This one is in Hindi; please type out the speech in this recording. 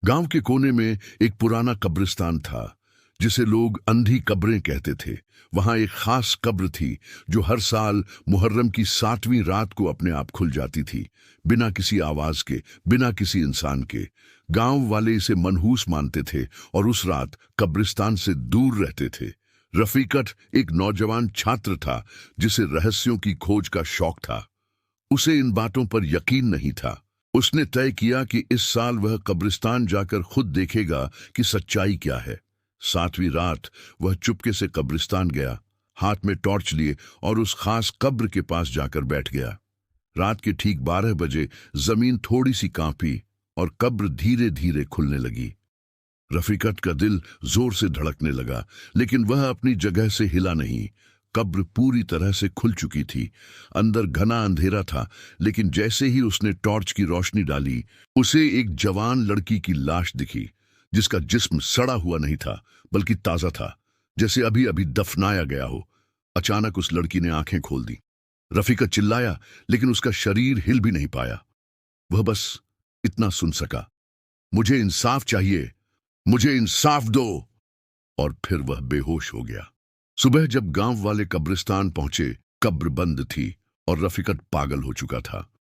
गांव के कोने में एक पुराना कब्रिस्तान था जिसे लोग अंधी कब्रें कहते थे। वहां एक खास कब्र थी जो हर साल मुहर्रम की 7वीं रात को अपने आप खुल जाती थी, बिना किसी आवाज के, बिना किसी इंसान के। गांव वाले इसे मनहूस मानते थे और उस रात कब्रिस्तान से दूर रहते थे। रफीकत एक नौजवान छात्र था जिसे रहस्यों की खोज का शौक था। उसे इन बातों पर यकीन नहीं था। उसने तय किया कि इस साल वह कब्रिस्तान जाकर खुद देखेगा कि सच्चाई क्या है। 7वीं रात वह चुपके से कब्रिस्तान गया, हाथ में टॉर्च लिए, और उस खास कब्र के पास जाकर बैठ गया। रात के ठीक 12 बजे जमीन थोड़ी सी कांपी और कब्र धीरे धीरे खुलने लगी। रफीकत का दिल जोर से धड़कने लगा, लेकिन वह अपनी जगह से हिला नहीं। कब्र पूरी तरह से खुल चुकी थी। अंदर घना अंधेरा था, लेकिन जैसे ही उसने टॉर्च की रोशनी डाली, उसे एक जवान लड़की की लाश दिखी, जिसका जिस्म सड़ा हुआ नहीं था बल्कि ताजा था, जैसे अभी अभी दफनाया गया हो। अचानक उस लड़की ने आंखें खोल दी। रफीकत चिल्लाया, लेकिन उसका शरीर हिल भी नहीं पाया। वह बस इतना सुन सका, मुझे इंसाफ चाहिए, मुझे इंसाफ दो। और फिर वह बेहोश हो गया। सुबह जब गांव वाले कब्रिस्तान पहुंचे, कब्र बंद थी और रफीकत पागल हो चुका था।